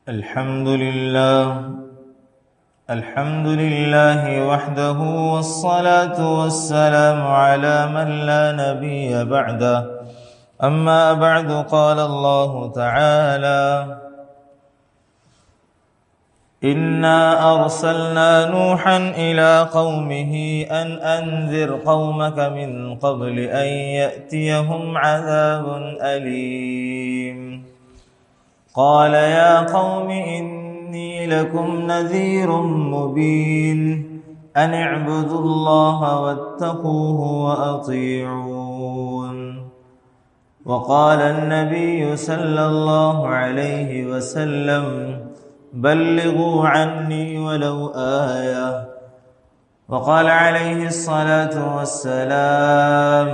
الحمد لله وحده، والصلاة والسلام على من لا نبي بعده. أما بعد، قال الله تعالى: إنا أرسلنا نوحا إلى قومه أن أنذر قومك من قبل أن يأتيهم عذاب أليم. قال يا قوم إني لكم نذير مبين أن اعبدوا الله واتقوه وأطيعون. وقال النبي صلى الله عليه وسلم: بلغوا عني ولو آية. وقال عليه الصلاة والسلام: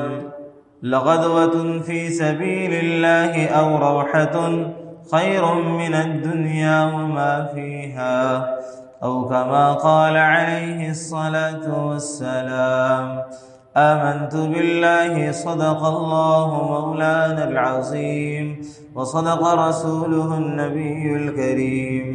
لغدوة في سبيل الله أو روحة خير من الدنيا وما فيها، أو كما قال عليه الصلاة والسلام. آمنت بالله، صدق الله مولانا العظيم، وصدق رسوله النبي الكريم،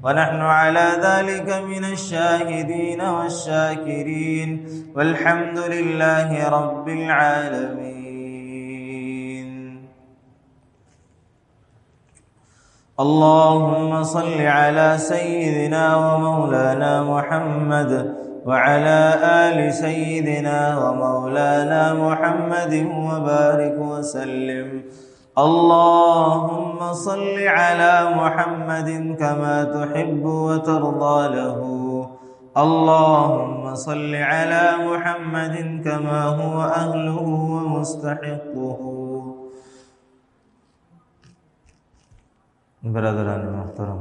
ونحن على ذلك من الشاهدين والشاكرين، والحمد لله رب العالمين. اللهم صل على سيدنا ومولانا محمد وعلى آل سيدنا ومولانا محمد وبارك وسلم. اللهم صل على محمد كما تحب وترضى له. اللهم صل على محمد كما هو أهله ومستحقه. برادران محترم،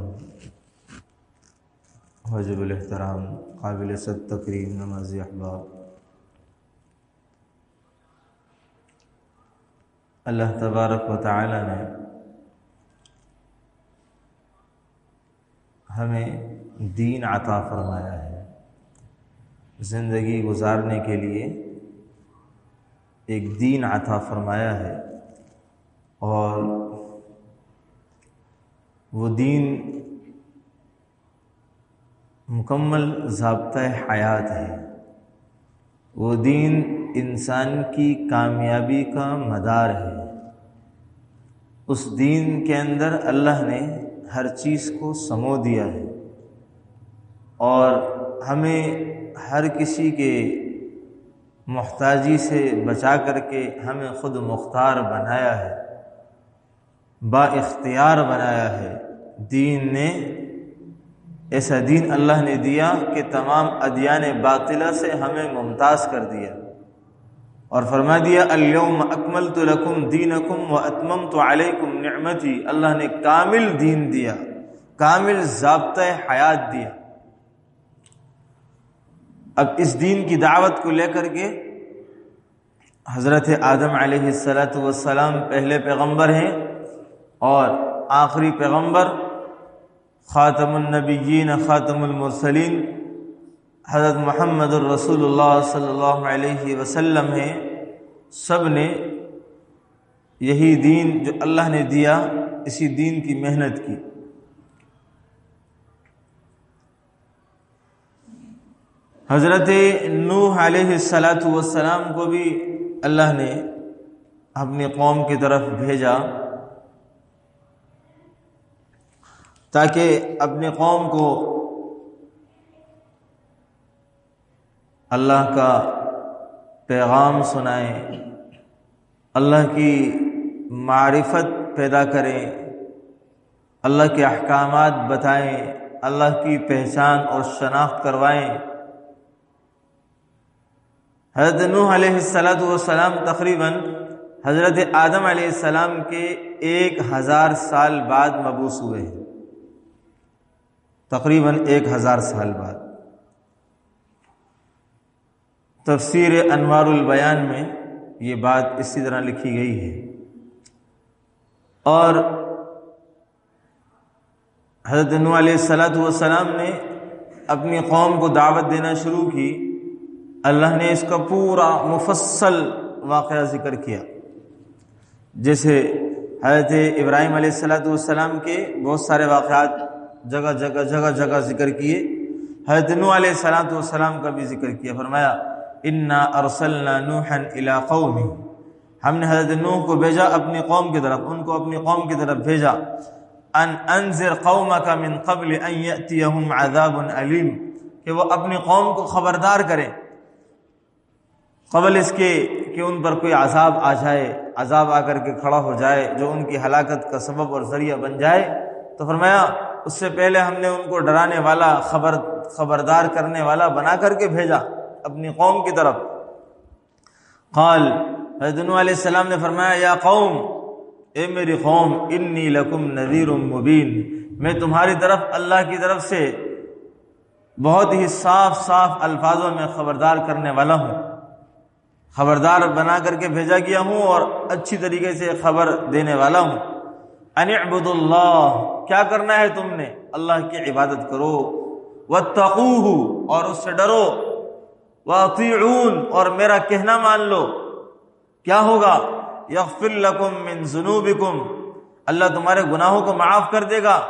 واجب الاحترام، قابل صد تکریم نمازی احباب، اللہ تبارک و تعالی نے ہمیں دین عطا فرمایا ہے. زندگی گزارنے کے لیے ایک دین عطا فرمایا ہے، اور وہ دین مکمل ضابطہ حیات ہے. وہ دین انسان کی کامیابی کا مدار ہے. اس دین کے اندر اللہ نے ہر چیز کو سمو دیا ہے، اور ہمیں ہر کسی کے محتاجی سے بچا کر کے ہمیں خود مختار بنایا ہے، با اختیار بنایا ہے. دین نے ایسا دین اللہ نے دیا کہ تمام ادیان باطلہ سے ہمیں ممتاز کر دیا، اور فرما دیا: الیوم اکملت لکم دینکم واتممت علیکم نعمتی. اللہ نے کامل دین دیا، کامل ضابطہ حیات دیا. اب اس دین کی دعوت کو لے کر کے حضرت آدم علیہ السلام پہلے پیغمبر ہیں، اور آخری پیغمبر خاتم النبیین خاتم المرسلین حضرت محمد الرسول اللہ صلی اللہ علیہ وسلم ہیں. سب نے یہی دین جو اللہ نے دیا، اسی دین کی محنت کی. حضرت نوح علیہ السلام کو بھی اللہ نے اپنی قوم کی طرف بھیجا تاکہ اپنی قوم کو اللہ کا پیغام سنائیں، اللہ کی معرفت پیدا کریں، اللہ کے احکامات بتائیں، اللہ کی پہچان اور شناخت کروائیں. حضرت نوح علیہ السلام تقریباً حضرت آدم علیہ السلام کے 1000 سال بعد مبعوث ہوئے ہیں، تقریباً 1000 سال بعد. تفسیر انوار البیان میں یہ بات اسی طرح لکھی گئی ہے. اور حضرت نوح علیہ السلام نے اپنی قوم کو دعوت دینا شروع کی. اللہ نے اس کا پورا مفصل واقعہ ذکر کیا، جیسے حضرت ابراہیم علیہ السلام کے بہت سارے واقعات جگہ جگہ جگہ جگہ ذکر کیے، حضرت نوح علیہ السلام کا بھی ذکر کیا۔ فرمایا انا ارسلنا نوحا الی قومہ، ہم نے حضرت نوح کو بھیجا اپنی قوم کی طرف، ان کو اپنی قوم کی طرف بھیجا، ان انذر قومک من قبل ان یأتیہم عذاب علیم، کہ وہ اپنی قوم کو خبردار کریں قبل اس کے کہ ان پر کوئی عذاب آ جائے، عذاب آ کر کے کھڑا ہو جائے جو ان کی ہلاکت کا سبب اور ذریعہ بن جائے۔ تو فرمایا اس سے پہلے ہم نے ان کو ڈرانے والا، خبردار کرنے والا بنا کر کے بھیجا اپنی قوم کی طرف۔ قال، حضرت نوح علیہ السلام نے فرمایا یا قوم، اے میری قوم، انی لکم نذیر مبین، میں تمہاری طرف اللہ کی طرف سے بہت ہی صاف صاف الفاظوں میں خبردار کرنے والا ہوں، خبردار بنا کر کے بھیجا گیا ہوں اور اچھی طریقے سے خبر دینے والا ہوں۔ ان اعبدوا اللہ، کیا کرنا ہے تم نے؟ اللہ کی عبادت کرو، واتقوہ، اور اس سے ڈرو، واطیعون، اور میرا کہنا مان لو۔ کیا ہوگا؟ یغفر لکم من ذنوبکم، اللہ تمہارے گناہوں کو معاف کر دے گا،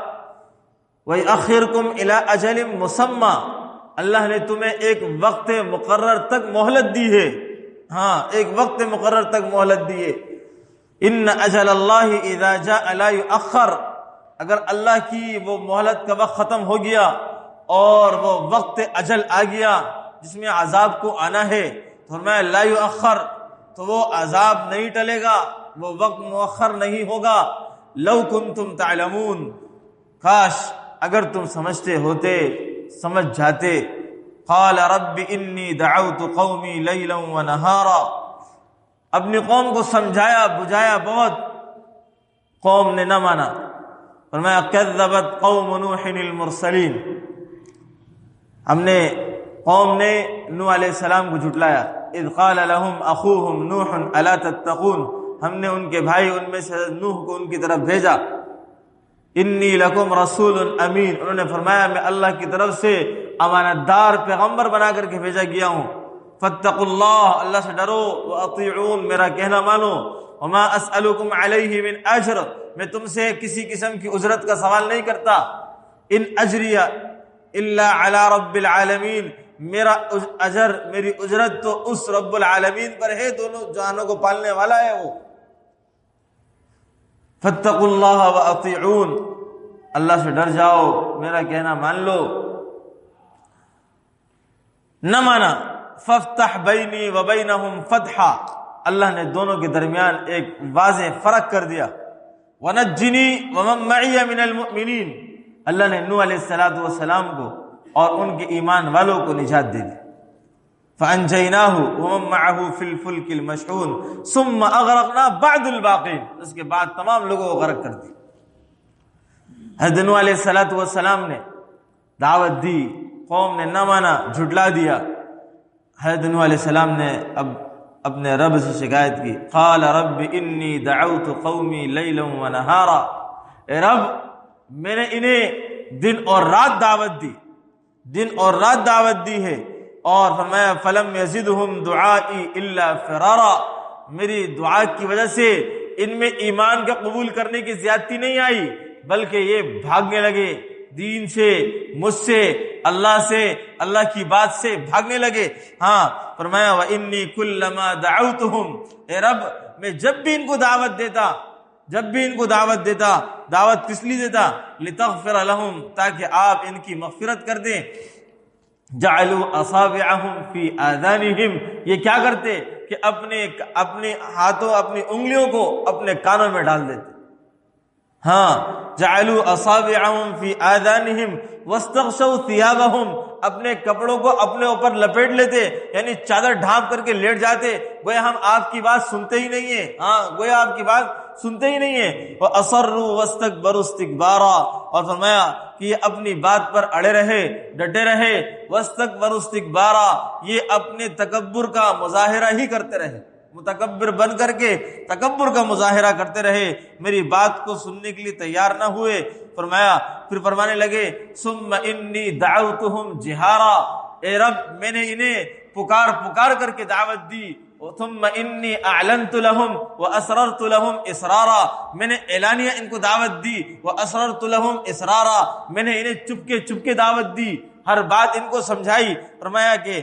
ویؤخرکم الی اجل مسمی، اللہ نے تمہیں ایک وقت مقرر تک مہلت دی ہے، ہاں ایک وقت مقرر تک مہلت دی ہے۔ ان اجل اللہ اذا جاء لا یؤخر، اگر اللہ کی وہ مہلت کا وقت ختم ہو گیا اور وہ وقت اجل آ گیا جس میں عذاب کو آنا ہے، تو فرمایا لا یؤخر، تو وہ عذاب نہیں ٹلے گا، وہ وقت مؤخر نہیں ہوگا۔ لو کنتم تعلمون، کاش اگر تم سمجھتے ہوتے، سمجھ جاتے۔ قال رب انی دعوت قومی لیلا ونہارا، اپنی قوم کو سمجھایا بجھایا بہت، قوم نے نہ مانا۔ فرمایا کذبت قوم نوح المرسلین، ہم نے قوم نے نوح علیہ السلام کو جھٹلایا۔ اذ قال لهم اخوهم نوح الا تتقون، ہم نے ان کے بھائی ان میں سے نوح کو ان کی طرف بھیجا۔ انی لکم رسول امین، انہوں نے فرمایا میں اللہ کی طرف سے امانت دار پیغمبر بنا کر کے بھیجا گیا ہوں۔ فاتقوا اللہ، اللہ سے ڈرو، واطیعون، میرا کہنا مانو۔ وما اسألکم علیہ من اجر، میں تم سے کسی قسم کی اجرت کا سوال نہیں کرتا۔ ان اجری الا علی رب العالمین، میرا اجر، میری اجرت تو اس رب العالمین پر ہے، دونوں جہانوں کو پالنے والا ہے وہ۔ فاتقوا اللہ واطیعون، اللہ سے ڈر جاؤ، میرا کہنا مان لو۔ نہ مانا، فافتح بینی وبینہم فتحا، اللہ نے دونوں کے درمیان ایک واضح فرق کر دیا۔ ونجنی ومن معی من المؤمنین، اللہ نے نوح علیہ السلام کو اور ان کے ایمان والوں کو نجات دے دی۔ فانجیناہ ومن معه فی الفلک المشحون ثم اغرقنا بعد الباقین، اس کے بعد تمام لوگوں کو غرق کر دی۔ حضرت نوح علیہ السلام نے دعوت دی، قوم نے نہ مانا، جھٹلا دیا۔ حضرت نوح علیہ السلام نے اب اپنے رب سے شکایت کی۔ قال رب انی دعوت قومی لیلا ونہارا، اے رب میں نے انہیں دن اور رات دعوت دی، دن اور رات دعوت دی ہے، اور فرمایا فلم یزدہم دعائی الا فرارا، میری دعا کی وجہ سے ان میں ایمان کا قبول کرنے کی زیادتی نہیں آئی، بلکہ یہ بھاگنے لگے دین سے، مجھ سے، اللہ سے، اللہ کی بات سے بھاگنے لگے۔ ہاں فرمایا وَإِنِّي كُلَّمَا دَعَوْتُهُمْ، اے رب میں جب بھی ان کو دعوت دیتا، دعوت کس لیے دیتا؟ لِتَغْفِرَ لَهُمْ، تاکہ آپ ان کی مغفرت کر دیں۔ جَعَلُوا أَصَابِعَهُمْ فِي آذَانِهِمْ، یہ کیا کرتے کہ اپنے ہاتھوں، اپنی انگلیوں کو اپنے کانوں میں ڈال دیتے۔ ہاں جعلوا اصابعهم فی آذانہم واستغشوا ثیابہم، اپنے کپڑوں کو اپنے اوپر لپیٹ لیتے، یعنی چادر ڈھانپ کر کے لیٹ جاتے، گویا ہم آپ کی بات سنتے ہی نہیں ہیں، ہاں گویا آپ کی بات سنتے ہی نہیں ہیں۔ وَأَصَرُّوا وَاسْتَكْبَرُوا اسْتِكْبَارًا، اور فرمایا کہ یہ اپنی بات پر اڑے رہے، ڈٹے رہے۔ وَاسْتَكْبَرُوا اسْتِكْبَارًا، یہ اپنے تکبر کا مظاہرہ ہی کرتے رہے، متکبر بن کر کے تکبر کا مظاہرہ کرتے رہے، میری بات کو سننے کے لیے تیار نہ ہوئے۔ فرمایا پھر فرمانے لگے ثم انی دعوتہم جہارا، اے رب میں نے انہیں پکار کر کے دعوت دی، ثم انی اعلنت لهم واسررت لهم اسرارا، میں نے اعلانیہ ان کو دعوت دی، واسررت لهم اسرارا، میں نے انہیں چپکے دعوت دی، ہر بات ان کو سمجھائی۔ فرمایا کہ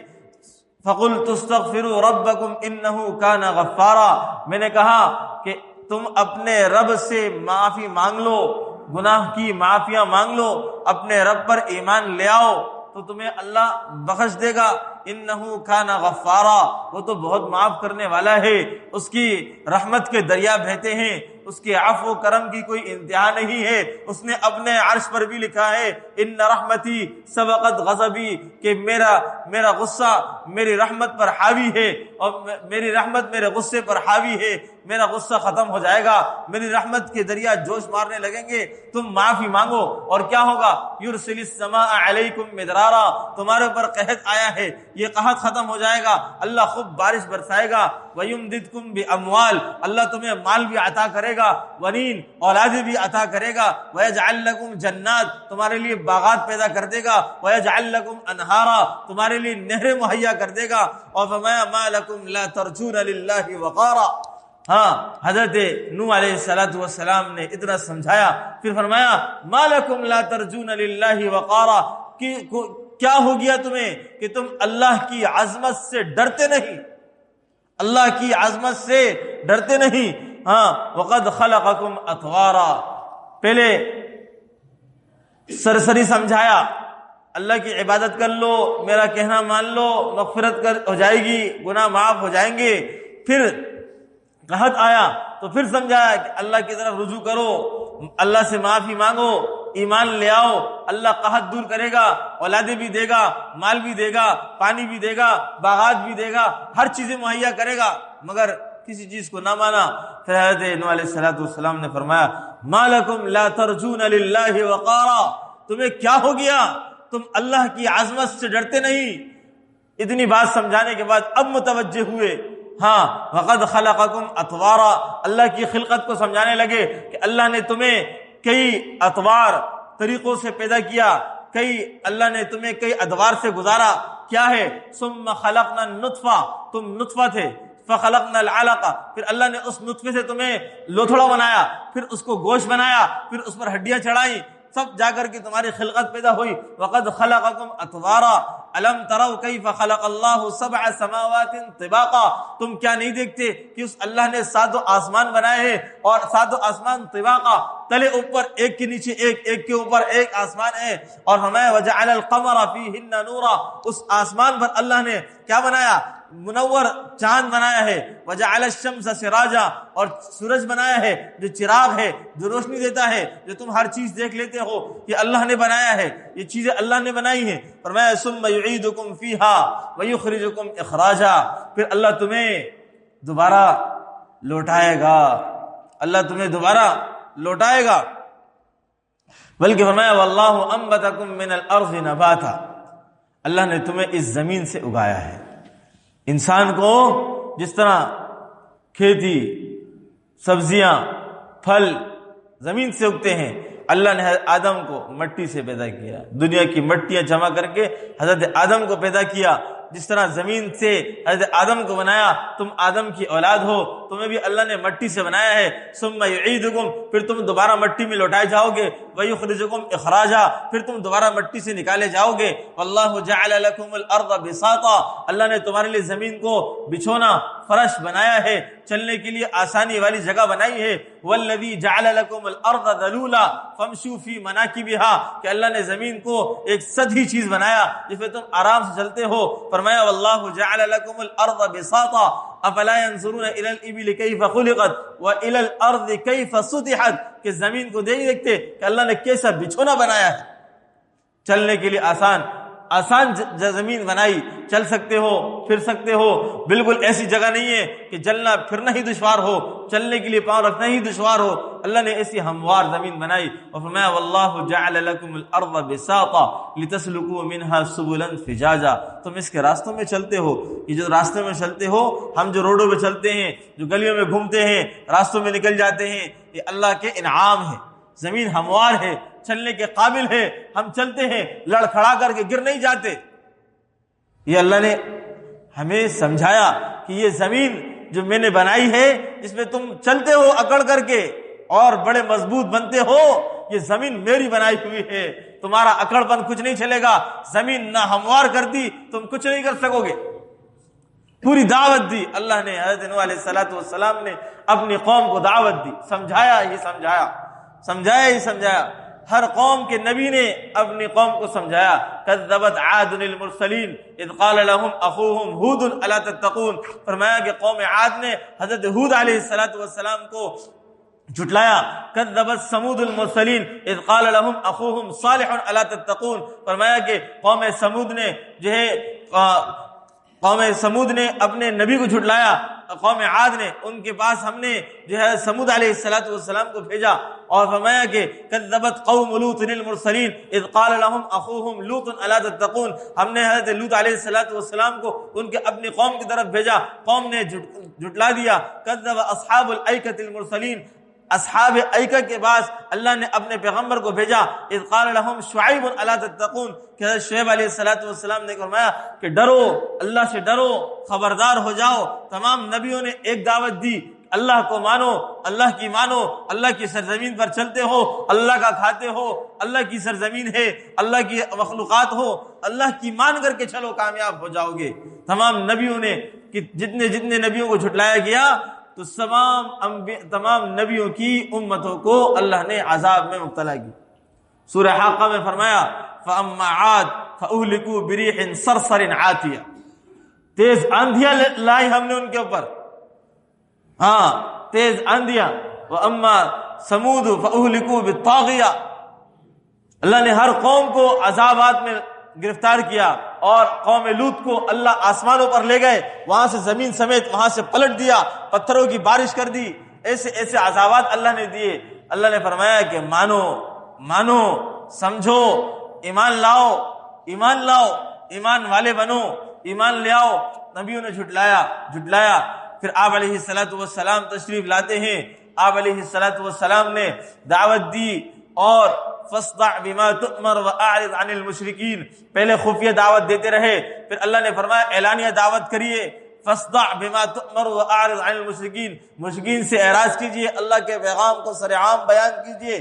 فقلت استغفروا ربکم انه کان غفارا، میں نے کہا کہ تم اپنے رب سے معافی مانگ لو، گناہ کی معافیاں مانگ لو، اپنے رب پر ایمان لے آؤ تو تمہیں اللہ بخش دے گا۔ انہو کان غفارا، وہ تو بہت معاف کرنے والا ہے، اس کی رحمت کے دریا بہتے ہیں، اس کے عفو و کرم کی کوئی انتہا نہیں ہے۔ اس نے اپنے عرش پر بھی لکھا ہے ان رحمتی سبقت غضبی، کہ میرا غصہ میری رحمت پر حاوی ہے، اور میری رحمت میرے غصے پر حاوی ہے، میرا غصہ ختم ہو جائے گا، میری رحمت کے دریا جوش مارنے لگیں گے، تم معافی مانگو اور کیا ہوگا؟ یرسل السماء علیکم مدرارا، تمہارے اوپر قحط آیا ہے، یہ قحط ختم ہو جائے گا، اللہ خوب بارش برسائے گا۔ وَيُمْدِدْكُمْ بِأَمْوَالٍ، اللہ تمہیں مال بھی عطا کرے گا، ونین اولادیں بھی عطا کرے گا۔ وَيَجْعَلْ لَكُمْ جَنَّاتٍ، تمہارے لیے باغات پیدا کر دے گا۔ وَيَجْعَلْ لَكُمْ أَنْهَارًا، تمہارے لیے نہریں مہیا کر دے گا۔ اور فرمایا مَا لَكُمْ لَا تَرْجُونَ لِلَّهِ وَقَارًا۔ ہاں، حضرت نوح علیہ السلام نے اتنا سمجھایا، پھر فرمایا مَا لَكُمْ لَا تَرْجُونَ لِلَّهِ وَقَارًا، کیا ہو گیا تمہیں کہ تم اللہ کی عظمت سے ڈرتے نہیں، اللہ کی عظمت سے ڈرتے نہیں۔ ہاں، وَقَدْ خَلَقَكُمْ أَطْوَارًا، پہلے سرسری سمجھایا، اللہ کی عبادت کر لو، میرا کہنا مان لو، مغفرت ہو جائے گی، گناہ معاف ہو جائیں گے۔ پھر قحط آیا تو پھر سمجھایا کہ اللہ کی طرف رجوع کرو، اللہ سے معافی مانگو، ایمان لے آؤ، اللہ قحط دور کرے گا، اولادیں بھی دے گا، مال بھی دے گا، پانی بھی دے گا، باغات بھی دے گا، ہر چیزیں مہیا کرے گا، مگر کسی چیز کو نہ مانا۔ پھر حضرت نوح علیہ السلام نے فرمایا مَا لَكُمْ لَا تَرْجُونَ لِلَّهِ وَقَارًا، تمہیں کیا ہو گیا، تم اللہ کی عظمت سے ڈرتے نہیں۔ اتنی بات سمجھانے کے بعد اب متوجہ ہوئے، ہاں وَقَدْ خَلَقَكُمْ أَطْوَارًا، اللہ کی خلقت کو سمجھانے لگے کہ اللہ نے تمہیں کئی اطوار طریقوں سے پیدا کیا، اللہ نے تمہیں کئی ادوار سے گزارا۔ کیا ہے؟ ثُمَّ خَلَقْنَا النُّطْفَةَ، تم نطفہ تھے، فَخَلَقْنَا الْعَلَقَةَ، پھر اللہ نے اس نطفے سے تمہیں لوتھڑا بنایا، پھر اس کو گوشت بنایا، پھر اس پر ہڈیاں چڑھائیں، سب جا کر کے تمہاری خلقت پیدا ہوئی۔ وَقَدْ خَلَقَكُمْ أَطْوَارًا أَلَمْ تَرَوْا كَيْفَ خَلَقَ اللَّهُ سَبْعَ سَمَاوَاتٍ طِبَاقًا، تم کیا نہیں دیکھتے کہ اس اللہ نے 7 آسمان بنائے ہیں، اور 7 آسمان طباقا، تلے اوپر ایک کے نیچے ایک، ایک کے اوپر ایک آسمان ہے۔ اور ہمیں وَجَعَلَ الْقَمَرَ فِيهِنَّ نُورًا، اس آسمان پر اللہ نے کیا بنایا؟ منور چاند بنایا ہے۔ وَجَعَلَ الشَّمْسَ سِرَاجًا، اور سورج بنایا ہے جو چراغ ہے، جو روشنی دیتا ہے، جو تم ہر چیز دیکھ لیتے ہو، یہ اللہ نے بنایا ہے، یہ چیزیں اللہ نے بنائی ہیں۔ فرمایا ثُمَّ يُعِيدُكُمْ فِيهَا وَيُخْرِجُكُمْ إِخْرَاجًا، پھر اللہ تمہیں دوبارہ لوٹائے گا، اللہ تمہیں دوبارہ لوٹائے گا۔ بلکہ فرمایا وَاللَّهُ أَنبَتَكُم مِّنَ الْأَرْضِ نَبَاتًا، اللہ نے تمہیں اس زمین سے اگایا ہے۔ انسان کو جس طرح کھیتی، سبزیاں، پھل زمین سے اگتے ہیں، اللہ نے حضرت آدم کو مٹی سے پیدا کیا، دنیا کی مٹیاں جمع کر کے حضرت آدم کو پیدا کیا۔ جس طرح زمین سے حضرت آدم کو بنایا، تم آدم کی اولاد ہو، تمہیں بھی اللہ نے مٹی سے بنایا ہے۔ ثم یعیدکم، پھر تم دوبارہ مٹی میں لوٹائے جاؤ گے۔ ویخرجکم اخراجا، پھر تم دوبارہ مٹی سے نکالے جاؤ گے۔ واللہ جعل لکم الارض بساطا، اللہ نے تمہارے لیے زمین کو بچھونا، فرش بنایا ہے، چلنے کے لیے آسانی والی جگہ بنائی ہے۔ والذی جعل لکم الارض ذلولا فامشوا فی مناکبها، کہ اللہ نے زمین کو ایک سطحی چیز بنایا جس پہ تم آرام سے چلتے ہو۔ فرمایا واللہ جعل لکم الارض بساطا افلا ينظرون الى الابل كيف خلقت والى الارض كيف سطحت، کہ زمین کو نہیں دیکھتے کہ اللہ نے کیسا بچھونا بنایا ہے، چلنے کے لیے آسان زمین بنائی، چل سکتے ہو، پھر سکتے ہو، بالکل ایسی جگہ نہیں ہے کہ چلنا پھرنا ہی دشوار ہو، چلنے کے لیے پاؤں رکھنا ہی دشوار ہو، اللہ نے ایسی ہموار زمین بنائی۔ اور فرمایا واللہ جعل لکم الارض بساطا لتسلکوا منها سبلا فجاجا، تم اس کے راستوں میں چلتے ہو، یہ جو راستوں میں چلتے ہو، ہم جو روڈوں پہ چلتے ہیں، جو گلیوں میں گھومتے ہیں، راستوں میں نکل جاتے ہیں، یہ اللہ کے انعام ہے۔ زمین ہموار ہے، چلنے کے قابل ہے، ہم چلتے ہیں، لڑکھڑا کر کے گر نہیں جاتے۔ یہ اللہ نے ہمیں سمجھایا کہ یہ زمین جو میں نے بنائی ہے، جس میں تم چلتے ہو اکڑ کر کے اور بڑے مضبوط بنتے ہو، یہ زمین میری بنائی ہوئی ہے، تمہارا اکڑ پن کچھ نہیں چلے گا، زمین نہ ہموار کر دی تم کچھ نہیں کر سکو گے۔ پوری دعوت دی اللہ نے، حضرت نوح علیہ السلام نے اپنی قوم کو دعوت دی، سمجھایا ہی سمجھایا، ہر قوم کے نبی نے اپنی قوم کو سمجھایا۔ کذبت عاد المرسلین اذ قال لهم اخوهم ہود الا تتقون، فرمایا کہ قوم عاد نے حضرت ہود علیہ السلام کو جھٹلایا۔ کذبت ثمود المرسلین اذ قال لهم اخوهم صالح الا تتقون، فرمایا کہ قوم سمود نے اپنے نبی کو جھٹلایا۔ قوم عاد نے، ان کے پاس ہم نے جو ہے سمود علیہ السلام کو بھیجا، اور فرمایا کہ کذبت قوم لوط المرسلین اذ قال لهم اخوهم لوط الا تتقون، ہم نے حضرت لوط علیہ السلام کو ان کے اپنی قوم کی طرف بھیجا، قوم نے جھٹلا دیا۔ کذب اصحاب الایکۃ المرسلین، اصحاب ایکہ کے پاس اللہ نے اپنے پیغمبر کو بھیجا۔ اذ قال لهم شعیب الا تتقون، کہ حضرت شعیب علیہ السلام نے فرمایا کہ ڈرو، اللہ سے ڈرو، خبردار ہو جاؤ۔ تمام نبیوں نے ایک دعوت دی، اللہ کو مانو، اللہ کی مانو، اللہ کی سرزمین پر چلتے ہو، اللہ کا کھاتے ہو، اللہ کی سرزمین ہے، اللہ کی مخلوقات ہو، اللہ کی مان کر کے چلو، کامیاب ہو جاؤ گے۔ تمام نبیوں نے، کہ جتنے نبیوں کو جھٹلایا گیا تو تمام نبیوں کی امتوں کو اللہ نے عذاب میں مبتلا کی۔ سورہ حاقہ میں فرمایا فَأَمَّا عَادٌ فَأُهْلِكُوا بِرِيحٍ صَرْصَرٍ عَاتِيَةٍ، تیز آندھیاں لائی ہم نے ان کے اوپر، تیز آندھیاں۔ وَأَمَّا ثَمُودُ فَأُهْلِكُوا بِالطَّاغِيَةِ، اللہ نے ہر قوم کو عذابات میں گرفتار کیا، اور قوم لوط کو اللہ آسمانوں پر لے گئے، وہاں سے زمین سمیت وہاں سے پلٹ دیا، پتھروں کی بارش کر دی، ایسے عذابات اللہ نے دیے۔ اللہ نے فرمایا کہ مانو، سمجھو، ایمان لاؤ، ایمان والے بنو، ایمان لے آؤ۔ نبیوں نے جھٹلایا۔ پھر آپ علیہ السلام تشریف لاتے ہیں، آپ علیہ السلام نے دعوت دی، اور فاصدع بما تؤمر واعرض عن المشرکین، پہلے خفیہ دعوت دیتے رہے، پھر اللہ نے فرمایا اعلانیہ دعوت کریے، فاصدع بما تؤمر واعرض عن المشرکین، مشرکین سے اعراض کیجئے، اللہ کے پیغام کو سر عام بیان کیجئے۔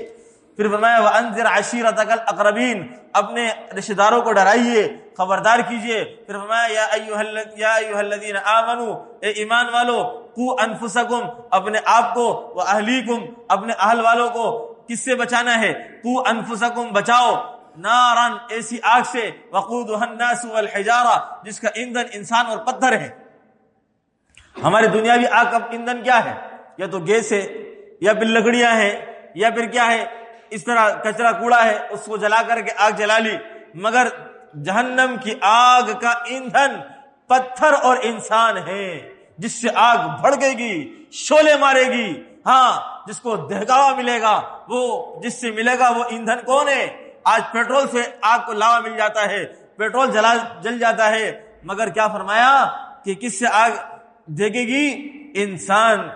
پھر فرمایا وانذر عشیرتک الاقربین، اپنے رشتہ داروں کو ڈرائیے، خبردار کیجئے۔ پھر فرمایا یا ایھا الذین آمنوا، اے ایمان والو، قوا انفسکم، اپنے آپ کو، واہلیکم، اپنے اہل والوں کو کس سے بچانا ہے؟ قوا انفسکم، بچاؤ، نارن، ایسی آگ سے، وقودھا الناس والحجارہ، جس کا ایندھن انسان اور پتھر ہے۔ ہماری دنیاوی آگ کا ایندھن کیا ہے؟ یا تو گیس ہے، یا پھر لکڑیاں ہیں، یا پھر کیا ہے، اس طرح کچرا کوڑا ہے، اس کو جلا کر کے آگ جلا لی۔ مگر جہنم کی آگ کا ایندھن پتھر اور انسان ہے، جس سے آگ بھڑکے گی، شعلے مارے گی۔ جس کو دہکاوا ملے گا، وہ جس سے ملے گا وہ ایندھن کون ہے؟ آج پیٹرول سے آگ کو لاوا مل جاتا ہے، پیٹرول جل جاتا ہے، مگر کیا فرمایا کہ کس سے آگ دیکھے گی؟ انسان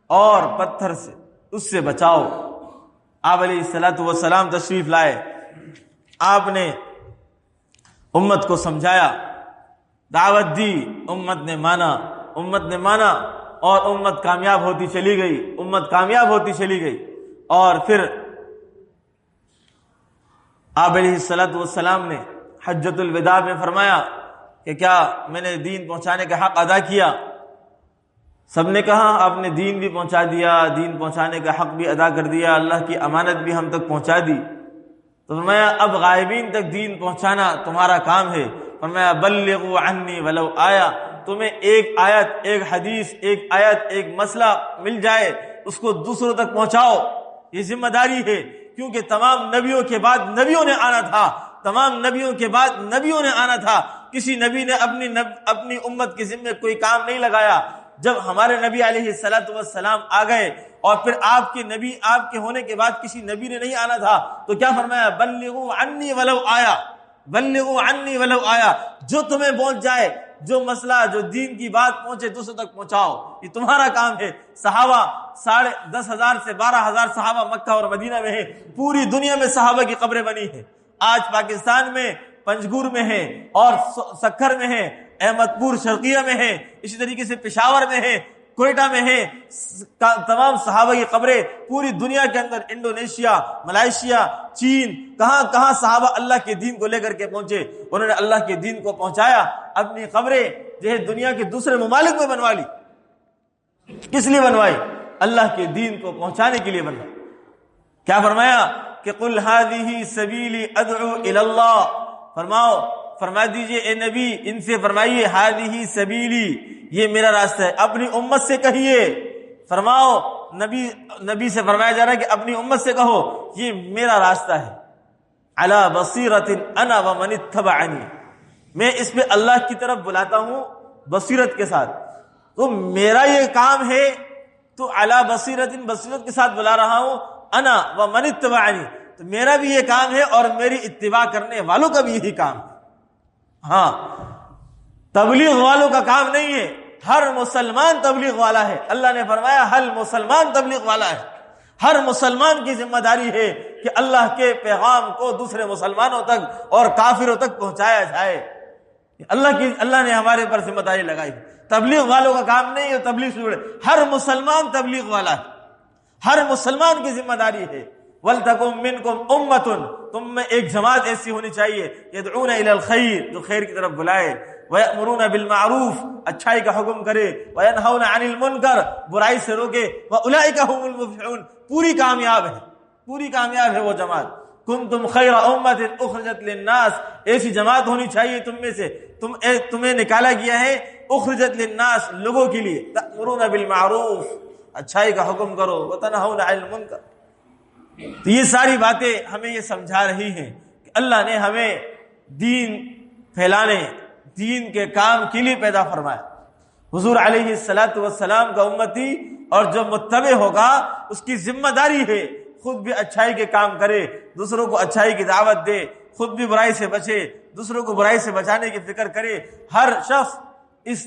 اور پتھر سے، اس سے بچاؤ۔ آپ علیہ السلام تشریف لائے، آپ نے امت کو سمجھایا، دعوت دی، امت نے مانا، اور امت کامیاب ہوتی چلی گئی۔ اور پھر آپ علیہ السلام نے حجۃ الوداع میں فرمایا کہ کیا میں نے دین پہنچانے کا حق ادا کیا؟ سب نے کہا آپ نے دین بھی پہنچا دیا، دین پہنچانے کا حق بھی ادا کر دیا، اللہ کی امانت بھی ہم تک پہنچا دی۔ تو فرمایا اب غائبین تک دین پہنچانا تمہارا کام ہے۔ فرمایا بلغوا عنی ولو آیا، تمہیں ایک آیت، ایک حدیث، ایک مسئلہ مل جائے، اس کو دوسروں تک پہنچاؤ، یہ ذمہ داری ہے۔ کیونکہ تمام نبیوں کے بعد نبیوں نے آنا تھا، کسی نبی نے اپنی امت کے ذمہ کوئی کام نہیں لگایا۔ جب ہمارے نبی علیہ السلام آ گئے، اور پھر آپ کے ہونے کے بعد کسی نبی نے نہیں آنا تھا، تو کیا فرمایا بلغوا عنی ولو آیا، جو تمہیں پہنچ جائے، جو مسئلہ، جو دین کی بات پہنچے دوسروں تک پہنچاؤ، یہ تمہارا کام ہے۔ صحابہ 10,500 سے 12,000 صحابہ مکہ اور مدینہ میں ہیں، پوری دنیا میں صحابہ کی قبریں بنی ہیں۔ آج پاکستان میں پنجگور میں ہیں اور سکھر میں ہیں، احمد پور شرقیہ میں ہیں، اسی طریقے سے پشاور میں ہیں، کوئٹہ میں ہیں۔ تمام صحابہ کی قبریں پوری دنیا کے اندر، انڈونیشیا، ملائیشیا، چین، کہاں کہاں صحابہ اللہ کے دین کو لے کر کے پہنچے، انہوں نے اللہ کے دین کو پہنچایا۔ اپنی قبریں جو ہے دنیا کے دوسرے ممالک میں بنوا لی۔ کس لیے بنوائی؟ اللہ کے دین کو پہنچانے کے لیے بنوائی۔ کیا فرمایا کہ قل هذه سبیلی ادعو الی اللہ، فرما دیجئے اے نبی، ان سے فرمائیے هذه سبیلی، یہ میرا راستہ ہے۔ اپنی امت سے کہیے، فرماؤ، نبی سے فرمایا جا رہا ہے کہ اپنی امت سے کہو یہ میرا راستہ ہے، علی بصیرۃ انا ومن اتبعنی، میں اس پہ اللہ کی طرف بلاتا ہوں بصیرت کے ساتھ۔ تو میرا یہ کام ہے، تو علی بصیرۃ، بصیرت کے ساتھ بلا رہا ہوں، انا ومن اتبعنی، تو میرا بھی یہ کام ہے اور میری اتباع کرنے والوں کا بھی یہی کام ہے۔ ہاں، تبلیغ والوں کا کام نہیں ہے، ہر مسلمان تبلیغ والا ہے۔ اللہ نے فرمایا ہر مسلمان تبلیغ والا ہے۔ ہر مسلمان کی ذمہ داری ہے کہ اللہ کے پیغام کو دوسرے مسلمانوں تک اور کافروں تک پہنچایا جائے۔ اللہ نے ہمارے پر ذمہ داری لگائی۔ تبلیغ والوں کا کام نہیں ہے تبلیغ سے جڑے، ہر مسلمان تبلیغ والا ہے، ہر مسلمان کی ذمہ داری ہے۔ وَلْتَكُمْ مِنْكُمْ أُمَّةٌ، تم میں ایک جماعت ایسی ہونی چاہیے، يَدْعُونَ إِلَى الْخَيْرِ، جو خیر کی طرف بلائے، وَيَأْمُرُونَ بِالْمَعْرُوفِ، اچھائی کا حکم کرے، وَيَنْهَوْنَ عَنِ الْمُنْكَرِ، برائی سے روکے، وَأُولَئِكَ هُمُ الْمُفْلِحُونَ، پوری کامیاب ہے وہ جماعت۔ كُنْتُمْ خَيْرَ أُمَّةٍ أُخْرِجَتْ لِلنَّاسِ، ایسی جماعت ہونی چاہیے تم میں سے، تمہیں نکالا گیا ہے، اخرجت للناس، لوگوں کے لیے، تأمرون بالمعروف، اچھائی کا حکم کرو، وتنہون عن المنکر۔ تو یہ ساری باتیں ہمیں یہ سمجھا رہی ہیں کہ اللہ نے ہمیں دین پھیلانے، دین کے کام کے لیے پیدا فرمایا۔ حضور علیہ السلام کا امتی اور جو متبع ہوگا اس کی ذمہ داری ہے خود بھی اچھائی کے کام کرے، دوسروں کو اچھائی کی دعوت دے، خود بھی برائی سے بچے، دوسروں کو برائی سے بچانے کی فکر کرے۔ ہر شخص اس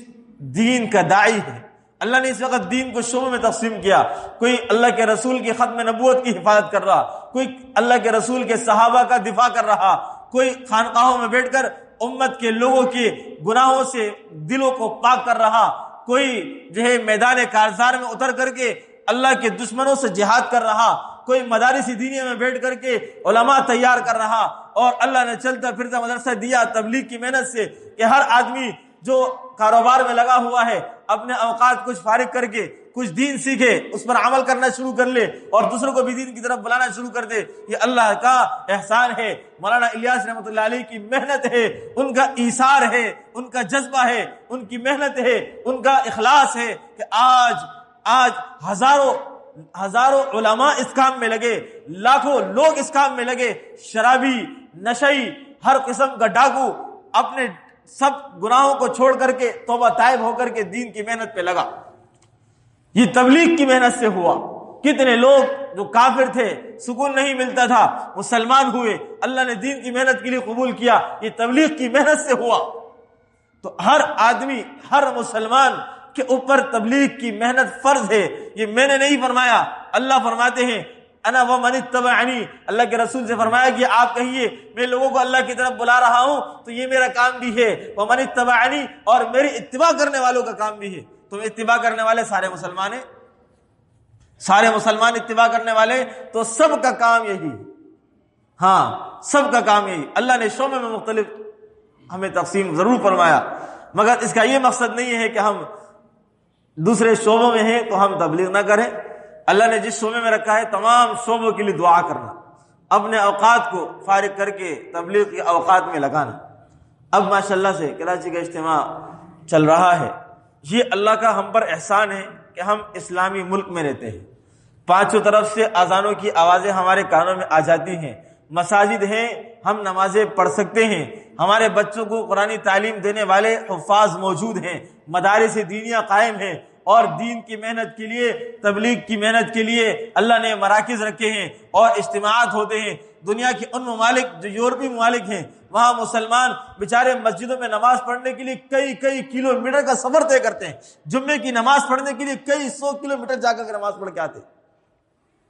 دین کا داعی ہے۔ اللہ نے اس وقت دین کو شعبوں میں تقسیم کیا، کوئی اللہ کے رسول کی ختم نبوت کی حفاظت کر رہا، کوئی اللہ کے رسول کے صحابہ کا دفاع کر رہا، کوئی خانقاہوں میں بیٹھ کر امت کے لوگوں کے گناہوں سے دلوں کو پاک کر رہا، کوئی جو ہے میدان کارزار میں اتر کر کے اللہ کے دشمنوں سے جہاد کر رہا، کوئی مدارس دینیہ میں بیٹھ کر کے علماء تیار کر رہا، اور اللہ نے چلتا پھرتا مدرسہ دیا تبلیغ کی محنت سے کہ ہر آدمی جو کاروبار میں لگا ہوا ہے اپنے اوقات کچھ فارغ کر کے کچھ دین سیکھے، اس پر عمل کرنا شروع کر لے اور دوسروں کو بھی دین کی طرف بلانا شروع کر دے۔ یہ اللہ کا احسان ہے، مولانا الیاس رحمۃ اللہ علیہ کی محنت ہے، ان کا ایثار ہے، ان کا جذبہ ہے، ان کی محنت ہے، ان کا اخلاص ہے کہ آج ہزاروں علماء اس کام میں لگے، لاکھوں لوگ اس کام میں لگے، شرابی، نشئی، ہر قسم کا ڈاکو اپنے سب گناہوں کو چھوڑ کر کے توبہ طائب ہو کر کے دین کی محنت پہ لگا۔ یہ تبلیغ کی محنت سے ہوا۔ کتنے لوگ جو کافر تھے، سکون نہیں ملتا تھا، مسلمان ہوئے، اللہ نے دین کی محنت کے لیے قبول کیا، یہ تبلیغ کی محنت سے ہوا۔ تو ہر آدمی، ہر مسلمان کے اوپر تبلیغ کی محنت فرض ہے۔ یہ میں نے نہیں فرمایا، اللہ فرماتے ہیں انا ومن اتبعنی، اللہ کے رسول سے فرمایا کہ آپ کہیے میں لوگوں کو اللہ کی طرف بلا رہا ہوں تو یہ میرا کام بھی ہے، ومن اتبعنی، اور میری اتباع کرنے والوں کا کام بھی ہے۔ تم اتباع کرنے والے سارے مسلمان ہیں، سارے مسلمان اتباع کرنے والے، تو سب کا کام یہی ہے۔ ہاں، سب کا کام یہی۔ اللہ نے شعبے میں مختلف ہمیں تقسیم ضرور فرمایا، مگر اس کا یہ مقصد نہیں ہے کہ ہم دوسرے شعبوں میں ہیں تو ہم تبلیغ نہ کریں۔ اللہ نے جس شعبے میں رکھا ہے تمام شعبوں کے لیے دعا کرنا، اپنے اوقات کو فارغ کر کے تبلیغ کے اوقات میں لگانا۔ اب ماشاءاللہ سے کراچی کا اجتماع چل رہا ہے، یہ اللہ کا ہم پر احسان ہے کہ ہم اسلامی ملک میں رہتے ہیں، پانچوں طرف سے اذانوں کی آوازیں ہمارے کانوں میں آ جاتی ہیں، مساجد ہیں، ہم نمازیں پڑھ سکتے ہیں، ہمارے بچوں کو قرآنی تعلیم دینے والے حفاظ موجود ہیں، مدارس دینیہ قائم ہیں، اور دین کی محنت کے لیے، تبلیغ کی محنت کے لیے اللہ نے مراکز رکھے ہیں اور اجتماعات ہوتے ہیں۔ دنیا کے ان ممالک جو یورپی ممالک ہیں، وہاں مسلمان بیچارے مسجدوں میں نماز پڑھنے کے لیے کئی کلومیٹر کا سفر طے کرتے ہیں، جمعے کی نماز پڑھنے کے لیے کئی 100 کلومیٹر جا کر نماز پڑھ کے آتے ہیں۔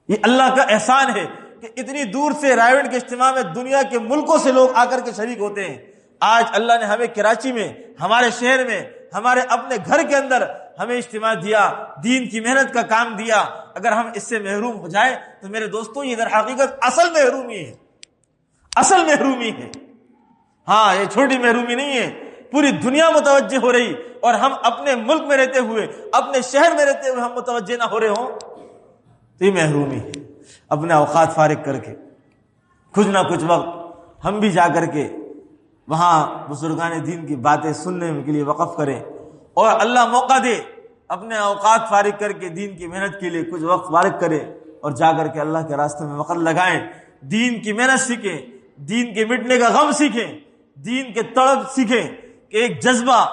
یہ اللہ کا احسان ہے کہ اتنی دور سے رائے کے اجتماع میں دنیا کے ملکوں سے لوگ آ کر کے شریک ہوتے ہیں۔ آج اللہ نے ہمیں کراچی میں، ہمارے شہر میں، ہمارے اپنے گھر کے اندر ہمیں اجتماع دیا، دین کی محنت کا کام دیا۔ اگر ہم اس سے محروم ہو جائیں تو میرے دوستوں یہ در حقیقت اصل محرومی ہے، اصل محرومی ہے۔ ہاں، یہ چھوٹی محرومی نہیں ہے، پوری دنیا متوجہ ہو رہی اور ہم اپنے ملک میں رہتے ہوئے، اپنے شہر میں رہتے ہوئے ہم متوجہ نہ ہو رہے ہوں تو یہ محرومی ہے۔ اپنے اوقات فارغ کر کے کچھ نہ کچھ وقت ہم بھی جا کر کے وہاں بزرگان دین کی باتیں سننے کے لیے وقف کریں، اور اللہ موقع دے اپنے اوقات فارغ کر کے دین کی محنت کے لیے کچھ وقت فارغ کرے اور جا کر کے اللہ کے راستے میں وقت لگائیں، دین کی محنت سیکھیں، دین کے مٹنے کا غم سیکھیں، دین کے تڑپ سیکھیں کہ ایک جذبہ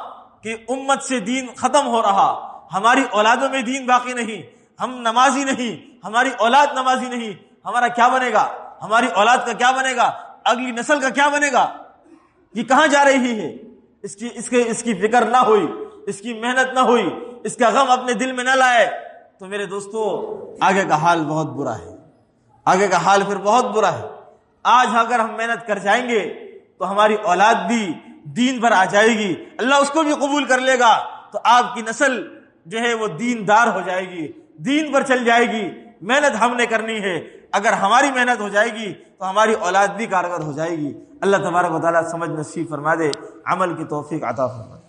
کہ امت سے دین ختم ہو رہا، ہماری اولادوں میں دین باقی نہیں، ہم نمازی نہیں، ہماری اولاد نمازی نہیں، ہمارا کیا بنے گا؟ ہماری اولاد کا کیا بنے گا؟ اگلی نسل کا کیا بنے گا؟ یہ کہاں جا رہی ہے؟ اس کی فکر نہ ہوئی، اس کی محنت نہ ہوئی، اس کا غم اپنے دل میں نہ لائے تو میرے دوستو آگے کا حال بہت برا ہے، آگے کا حال پھر بہت برا ہے۔ آج اگر ہم محنت کر جائیں گے تو ہماری اولاد بھی دین پر آ جائے گی، اللہ اس کو بھی قبول کر لے گا، تو آپ کی نسل جو ہے وہ دیندار ہو جائے گی، دین پر چل جائے گی۔ محنت ہم نے کرنی ہے، اگر ہماری محنت ہو جائے گی تو ہماری اولاد بھی کارگر ہو جائے گی۔ اللہ تبارک و تعالیٰ سمجھ نصیب فرما دے، عمل کی توفیق عطا فرما دے۔